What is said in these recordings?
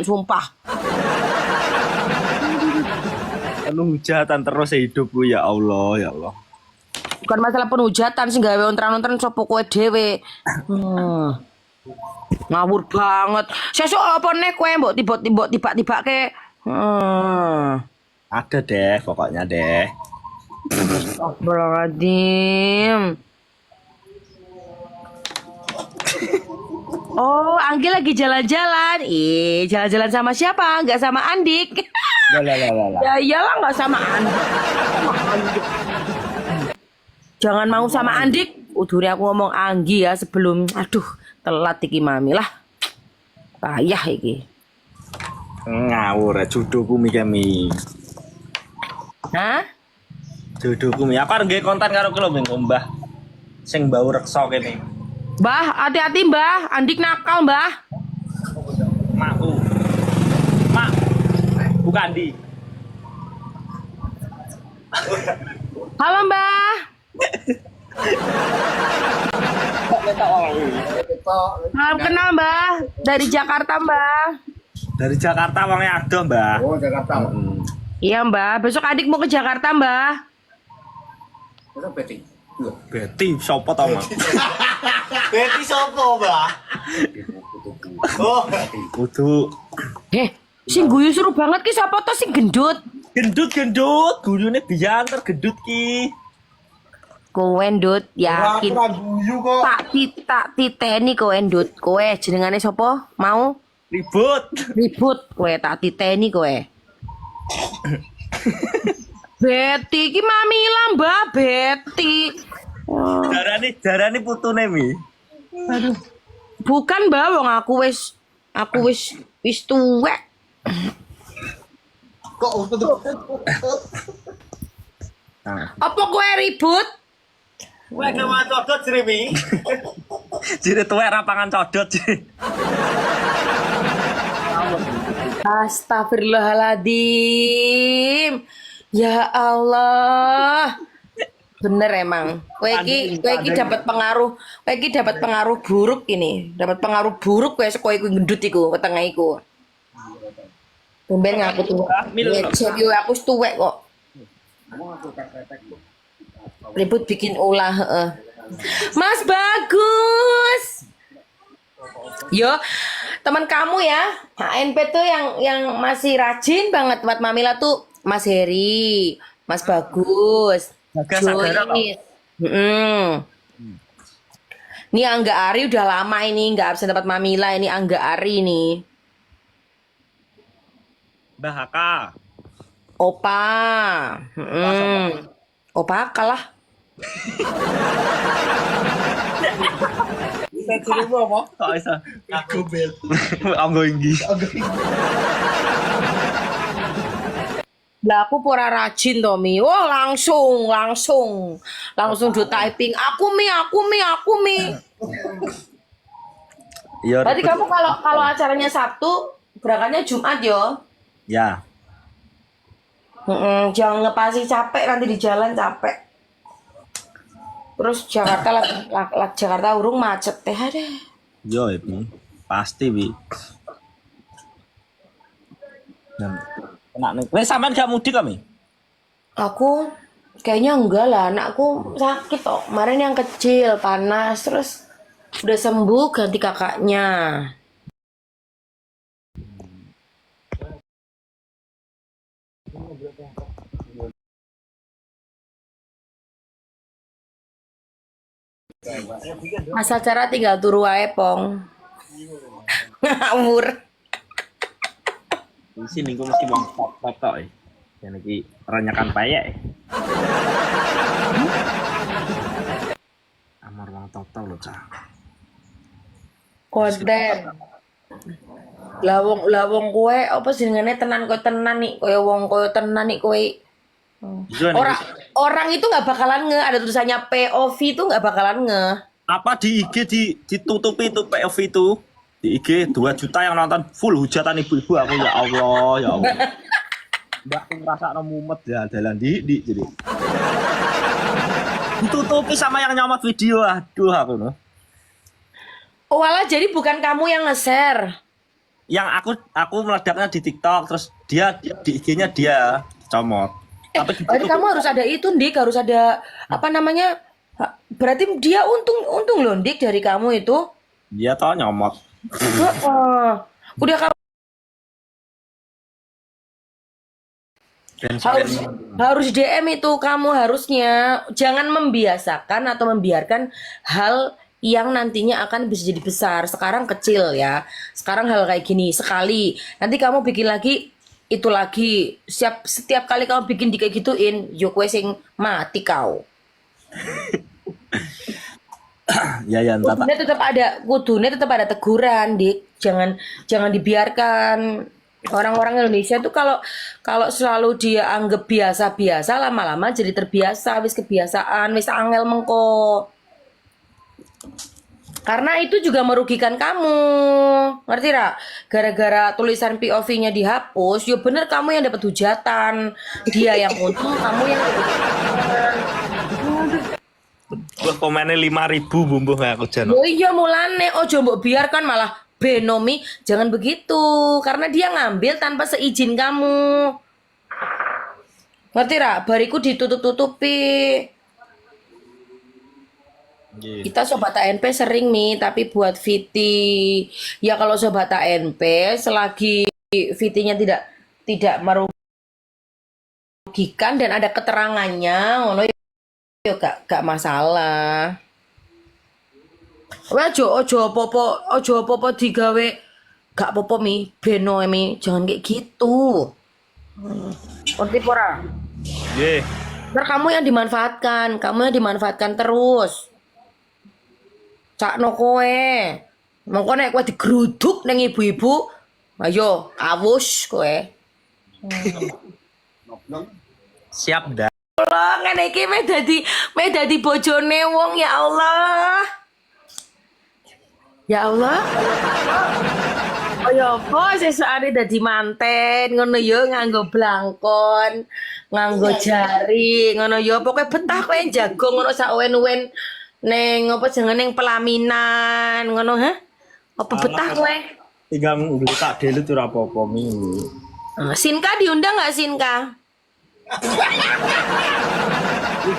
sumpah. Penuh hujatan terus hidupku ya Allah ya Allah. Bukan masalah penhujatan sih, gawe ontran-ontran sopo kowe dhewe. Ngawur banget. Sesuk apa nek kowe mbok tiba-tiba ke. Ada deh pokoknya deh. Astagfirullahaladzim. Oh, Anggi lagi jalan-jalan. Jalan-jalan sama siapa? Nggak sama Andik. Lah. Ya iyalah nggak sama Andik. Jangan mau sama Andik. Udure aku ngomong Anggi ya sebelum telat iki mami lah. Payah iki. Ngawur judoku mi kami. Hah? Judoku mi. Aku arep nggih konten karo kowe lho Mbah. Sing bau reksa kene. Mbah, hati-hati Mbah. Andik nakal Mbah. Makku. Mak. Bukan di. Halo Mbah. Salam kenal Mbah. Dari Jakarta Mbah. Dari Jakarta wongnya adoh, Mbah. Oh, Jakarta. Iya Mbah. Besok adik mau ke Jakarta Mbah. Itu Betty. Betty sapa to, Mak? Betty sopo, Mbak? Oh, Kudu Sing guyu seru banget ki sapa to sing gendut? gendut, gurune bianter gendut ki. Kowe ndut yakin. ora guyu kok. Tak titeni kowe ndut. Kowe jenengane sapa? Mau Ribut. kowe tak titeni kowe. Betty ki Mamila Mbah Betty. Darani putune mi. Bukan Mbah wong aku wis tuwek. Kok Apa kowe ribut? Kowe gak codot Srimi. Jire tuwek ra pangan codot. Astagfirullahaladzim. Ya Allah. Bener emang. Kowe iki dapat pengaruh buruk ini. Dapat pengaruh buruk kowe kowe gendut iku wetenge iku. Tumben ngaku tuwek. Yo aku wis tuwek kok. Ribut bikin ulah, heeh. Mas Bagus. Yo, teman kamu ya, HNP tuh yang masih rajin banget buat Mamila tuh Mas Heri, Mas Bagus, Bagas Sagara kok. Joyce. Ini Angga Ari udah lama ini nggak absen dapat Mamila, ini Angga Ari nih. Mbah Haka. Opa. Opa kalah. Kita cerita apa? Kok iso? Aku bel. Anggo inggi. Lah aku pura rajin Tommy. Oh langsung do typing. Aku mi. Iya. Berarti kamu kalau acaranya Sabtu berangkatnya Jumat yo. Ya. Jangan ngepasi capek nanti di jalan capek. Terus Jakarta urung macet teh ada. Yo ini pasti bi. Dan kena nih. Wes sampean gak mudik kami? Aku kayaknya enggak lah, anakku sakit kok. Kemarin yang kecil panas terus udah sembuh ganti kakaknya. Mas acara tinggal turu wae pong. Ngawur. Di sini gue mesti wong top ya. Yang lagi ranyakan payek. Amar wong top lho, Cah. Konten. Lawong kowe apa jenengane tenan nih koyo wong koyo tenan nih kowe. Orang itu nggak bakalan ada tulisannya POV itu nggak bakalan Apa di IG ditutupi itu POV itu? Di IG 2 juta yang nonton full hujatan ibu-ibu aku ya Allah. Mbak ngerasa mumet ya dalan di jadi. Ditutupi sama yang nyomot video. Aduh aku no. Oh walah jadi bukan kamu yang nge-share. yang aku meledaknya di TikTok, terus dia di IG-nya dia comot. Tapi Berarti kamu harus ada itu, Dik, harus ada apa namanya? Berarti dia untung loh, Dik, dari kamu itu. dia tau nyomot. Heeh. Udah kamu Dan harus DM itu, kamu harusnya jangan membiasakan atau membiarkan hal yang nantinya akan bisa jadi besar. Sekarang kecil ya. Sekarang hal kayak gini sekali. Nanti kamu bikin lagi itu lagi. Setiap kali kamu bikin di kayak gituin, yo kue sing mati kau. ya entar Kudunya tetap ada teguran, Dik. Jangan dibiarkan. Orang-orang Indonesia tuh kalau selalu dia anggap biasa-biasa, lama-lama jadi terbiasa, wis kebiasaan, wis angel mengko. Karena itu juga merugikan kamu. Ngerti ra? Gara-gara tulisan POV-nya dihapus, yo bener kamu yang dapat hujatan. Dia yang untung, kamu yang dapat hujatan. gua komennya 5.000 bumbu aku jan. Oh iya mulane ojo mbok biarkan malah Benomi, jangan begitu karena dia ngambil tanpa seizin kamu. Ngerti ra? Bariku ditutup-tutupi. Kita sobat ANP sering nih, tapi buat Viti ya kalau sobat ANP selagi Vitinya tidak merugikan dan ada keterangannya, ngono ya gak masalah. Ojo apa-apa digawe gak apa-apa mi, beno mi, jangan kayak gitu. Ngerti pora? Nggih. Ntar kamu yang dimanfaatkan terus. Cakno kowe. Mongko nek kowe digeruduk ning ibu-ibu, ayo awus kowe. Siap dah. Allah, ngene iki me dadi bojone wong ya Allah. Ya Allah. Oh ya apa sesukane dadi manten ngono ya nganggo blangkon, nganggo jari, ngono ya pokoke betah kowe jago ngono sak wen-wen ning apa jenenge ning pelaminan ngono ha? Apa betah kowe? Tinggal beli tak dulu tuh apa-apa mi. Sinka diundang nggak Sinka?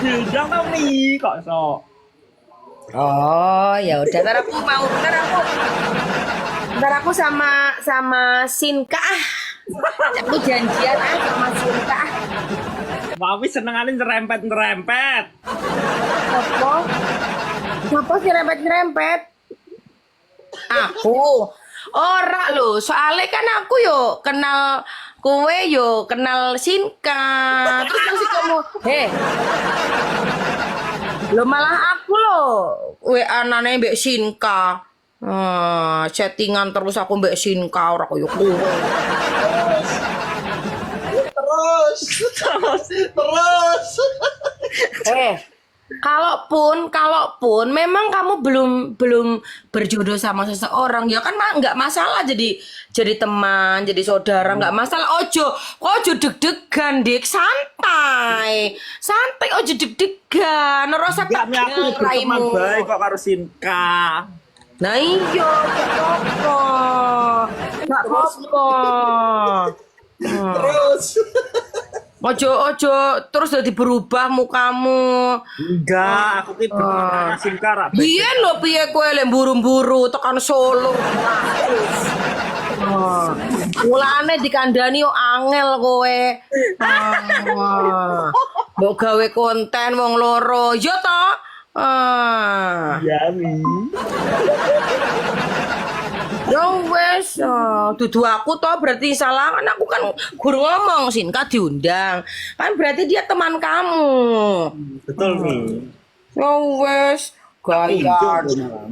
Diundang tau mi kok so. Oh ya udah ntar aku sama Sinka aku janjian sama Sinka Wawi senengane nyerempet. Apa sih rempet aku ora lho soalnya kan aku yo kenal kowe yo kenal Sinka terus masih kamu lo malah aku lo anane mbek Sinka. Chattingan terus aku mbek Sinka ora koyo kowe. Terus. Kalaupun memang kamu belum berjodoh sama seseorang ya kan nggak masalah jadi teman, jadi saudara nggak masalah. Ojo deg-degan dik, santai ojo deg-degan rasa tak Aku berteman baik kok karo Sinka. Nah iya gak apa-apa. Terus. Ojo terus jadi berubah mukamu. Enggak, aku ki berteman Sinka ra. Biyen lho piye kowe lek mburu-mburu tekan Solo. Mulane dikandani yo angel kowe. Mbok gawe konten wong loro, yo to? Ya mi. Ya wes, dudu aku toh berarti salah kan aku kan guru ngomong Sinka diundang. Kan berarti dia teman kamu. Betul mi. Ya wes,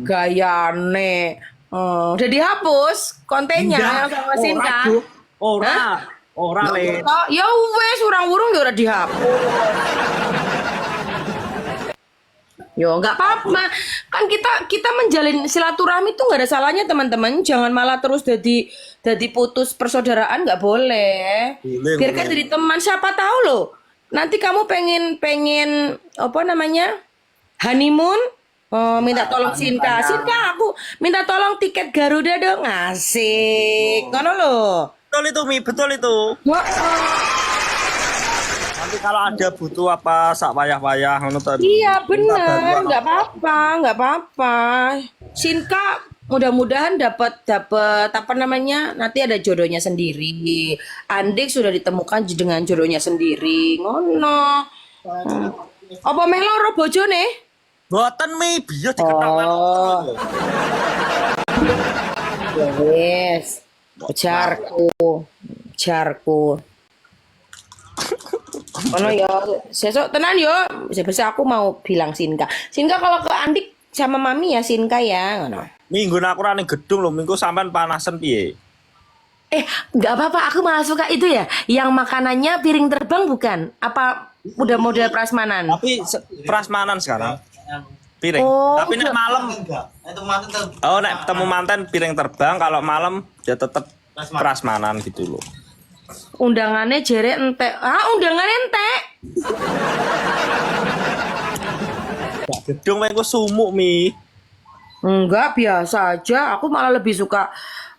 gayane. Udah dihapus kontennya yang sama Sinka. Ora le. Ya wes, urang-urung ya udah dihapus. Yo nggak apa-apa kan kita menjalin silaturahmi tuh nggak ada salahnya teman-teman, jangan malah terus jadi putus persaudaraan, nggak boleh. Biarkan jadi teman, siapa tahu loh nanti kamu pengen apa namanya honeymoon, Oh, minta tolong Sinka. Sinka, aku minta tolong tiket Garuda dong. Asik. Ngono lho. Betul itu Mi, betul itu. Wah, Nanti kalau ada butuh apa sak wayah-wayah ngono tadi. iya bener, nggak apa-apa, nggak apa-apa. Sinka mudah-mudahan dapat apa namanya, nanti ada jodohnya sendiri. Andik sudah ditemukan dengan jodohnya sendiri. Ngono. Apa meh loro bojone? Boten Mi, biar diketahui. Oh. Ya wes. Jarku. Ono ya, sesok tenan yo. Sebisa aku mau bilang Sinka. Sinka kalau ke Andik sama Mami ya Sinka ya, ngono. Minggu aku ning gedung lho, minggu sampean panasan piye? Nggak apa-apa, aku malah suka itu ya. Yang makanannya piring terbang bukan? Apa udah model prasmanan? Tapi prasmanan sekarang. Piring. Oh, Tapi nek malam Enggak. Itu mantan tuh. oh nek ketemu mantan piring terbang, kalau malam dia tetap prasmanan gitu loh. Undangannya jere entek. Undangannya entek. Gedung mengko sumuk Mi. Enggak, biasa aja. Aku malah lebih suka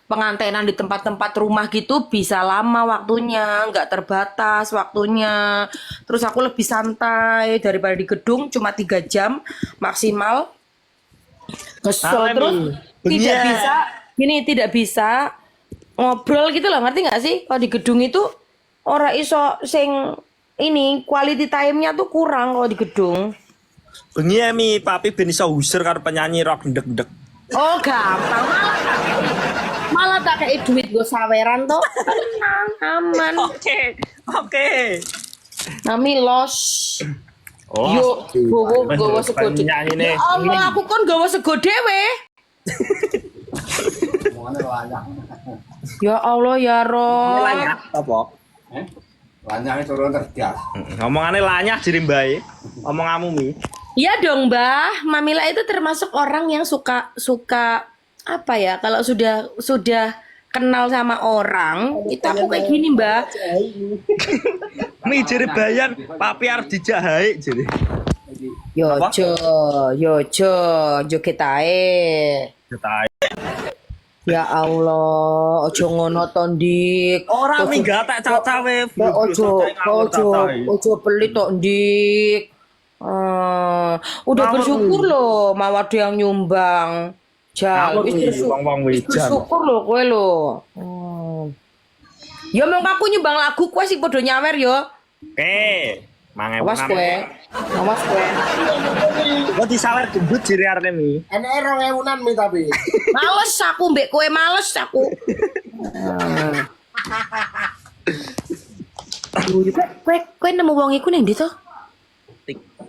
pengantenan di tempat-tempat rumah gitu, bisa lama waktunya, nggak terbatas waktunya. Terus aku lebih santai daripada di gedung cuma 3 jam maksimal. Kesel Nah, terus Mi. tidak Iya. bisa, gini tidak bisa ngobrol gitu loh, ngerti nggak sih? Kalau di gedung itu ora iso sing ini quality time-nya tuh kurang kalau di gedung. Bengi ya Mi, papi ben iso user karo penyanyi rock ndek-ndek. Oh gampang, malah tak kayak duit gue saweran tuh. Tenang, aman. Oke. Nami los. Yo, gowo sego dhewe. Penyanyi nih. Ya Allah, aku kan gowo sego dhewe. Mana lanyak. Ya Allah ya Rob. Lanyah apa? Lanyaknya turun tergas. Ngomongane lanyah jadi mbae. Omonganmu Mi. Iya dong, Mbah. Mamila itu termasuk orang yang suka apa ya? Kalau sudah kenal sama orang, itu aku kayak gini, Mbah. Mi jadi bayan, papi harus dijahai jadi. Yojo, joget ae. Ya Allah, ojo ngono to, Ndik. Ora Mi gak tak cacawe. Ya, ojo pelit tok, Ndik. Udah bersyukur loh, mau ada yang nyumbang. Jal, wis bersyukur loh kowe lo. Ya mau aku nyumbang lagu kowe sih podo nyawer yo. Awas kowe. Gua disawer gendut jere arene Mi. Enak 2000-an Mi tapi. Males aku mbek kowe, males aku. Kowe nemu wong iku ning ndi to?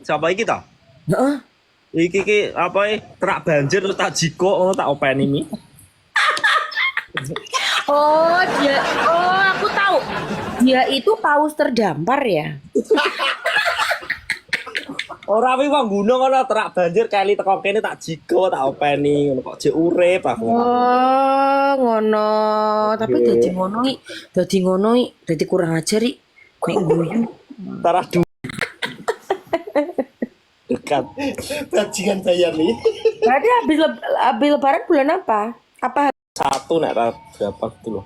Siapa iki to? Heeh. Iki apa terak banjir terus tak jiko ngono tak openi Mi. Oh, aku tahu. Dia itu paus terdampar ya. Ora wi wong gunung ngono terak banjir kali teko kene tak jiko tak openi ngono kok jek urip aku. Oh, ngono. Tapi dadi ngono iki, dadi kurang ajar iki. Nek guyu. Tarah dekat. Bajingan saya nih. Berarti habis lebaran bulan apa? Apa? Satu nek berapa gitu loh.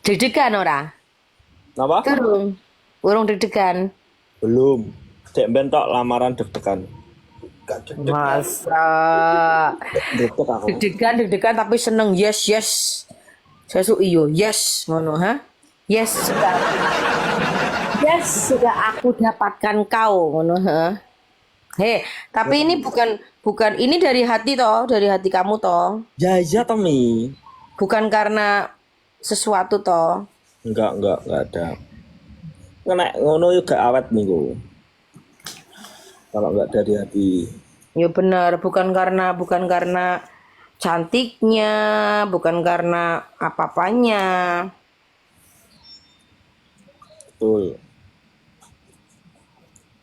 Deg-degan ora? Napa? Urung deg-degan. Belum. Dek ben tok lamaran deg-degan. Masa Deg-deg aku. deg-degan tapi seneng. Yes. Sesuk iyo, yes ngono ha? Yes sudah aku dapatkan kau ngono ha. Tapi ini bukan ini dari hati toh, dari hati kamu toh. Ya iya Tommy. Bukan karena sesuatu toh. Enggak ada. Nek ngono juga awet minggu. Kalau enggak dari hati. Ya benar, bukan karena cantiknya, bukan karena apa-apanya. Betul.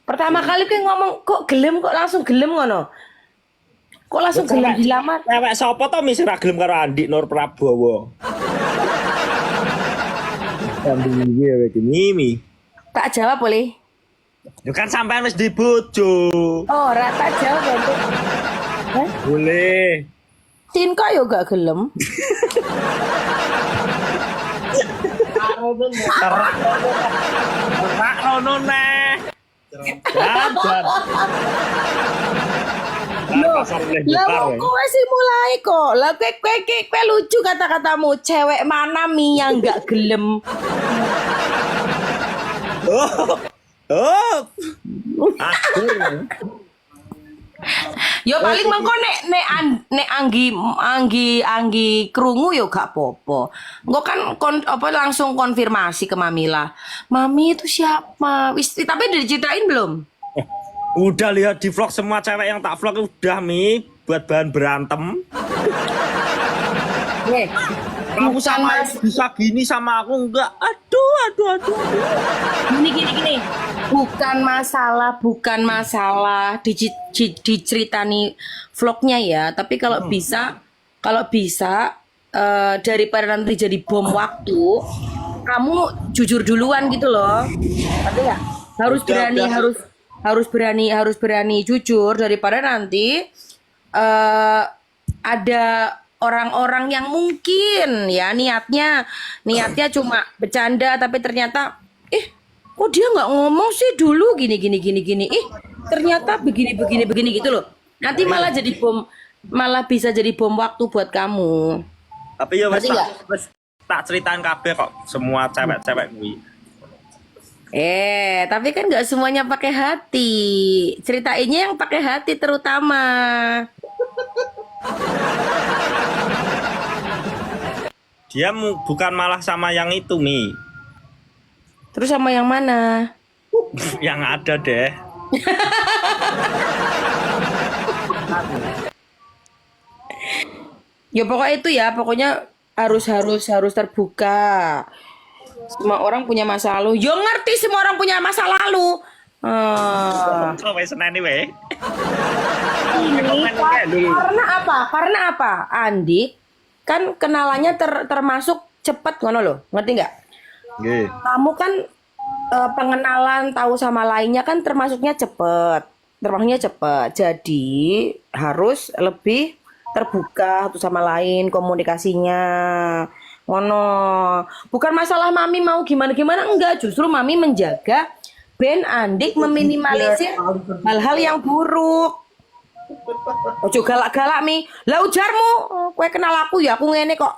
Pertama kali kayak ngomong kok langsung gelem ngono. Kok langsung gelem dilamar? Cewek sapa to misi ra gelem karo Andi Nur Prabowo. Ambil iki Mimi. Tak jawab boleh. Yo kan sampean wis di bojo. Oh, rata jauh berarti. Hah? Boleh. Cinka yo gak gelem. Rak rono neh. Dan. Lah kowe sih mulai kok. Lah kowe lucu kata-katamu. Cewek mana Mi yang gak gelem? Oh. Oh. Aduh. Yo paling mengko nek anggi krungu yo gak popo. Engko kan langsung konfirmasi ke Mamila. Mami itu siapa? Wis tapi udah diceritain belum? Udah lihat di vlog semua cewek yang tak vlog udah Mi buat bahan berantem. Nih, Kamu sama bisa gini sama aku enggak? Aduh. Gini. Bukan masalah diceritani vlognya ya. Tapi kalau bisa daripada nanti jadi bom waktu, kamu jujur duluan gitu loh. Ngerti nggak? Harus berani jujur daripada nanti ada orang-orang yang mungkin ya niatnya cuma bercanda tapi ternyata kok dia nggak ngomong sih dulu gini ternyata begini gitu loh. Nanti malah bisa jadi bom waktu buat kamu. Tapi ya Ngerti nggak? tak ceritain kabeh kok semua cewek-cewek kuwi. Tapi kan nggak semuanya pakai hati. Ceritainnya yang pakai hati terutama. Dia bukan malah sama yang itu Mi. Terus sama yang mana? Yang ada deh. Ya pokoknya itu ya, pokoknya harus terbuka. Semua orang punya masa lalu. Yo ngerti semua orang punya masa lalu. Kowe seneni we. Karena apa? Andi kan kenalannya termasuk cepet ngono loh. Ngerti nggak? Nggih. Kamu kan pengenalan tahu sama lainnya kan termasuknya cepet. Jadi harus lebih terbuka satu sama lain komunikasinya. Ngono. Bukan masalah Mami mau gimana enggak, justru Mami menjaga Ben Andik meminimalisir hal-hal yang buruk. Ojo galak-galak Mi. Lah ujarmu, kowe kenal aku ya aku ngene kok.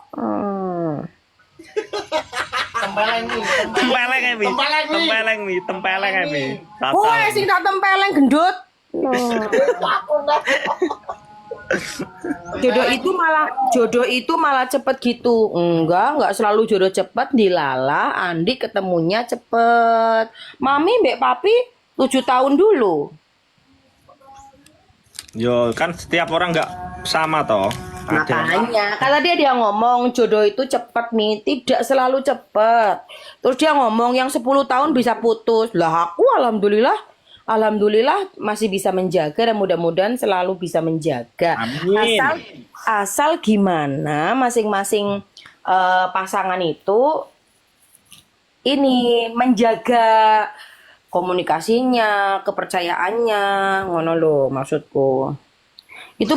Tempeleng Mi. Kowe sing tak tempeleng gendut. Jodoh itu malah cepet gitu. Enggak selalu jodoh cepet. Dilala Andi ketemunya cepet. Mami mbak papi 7 tahun dulu. Yo kan setiap orang nggak sama toh. Makanya kata dia ngomong jodoh itu cepet Mi. Tidak selalu cepet. Terus dia ngomong yang 10 tahun bisa putus. Lah aku Alhamdulillah masih bisa menjaga dan mudah-mudahan selalu bisa menjaga. Amin. Asal gimana masing-masing pasangan itu ini menjaga komunikasinya, kepercayaannya, ngono loh maksudku. Itu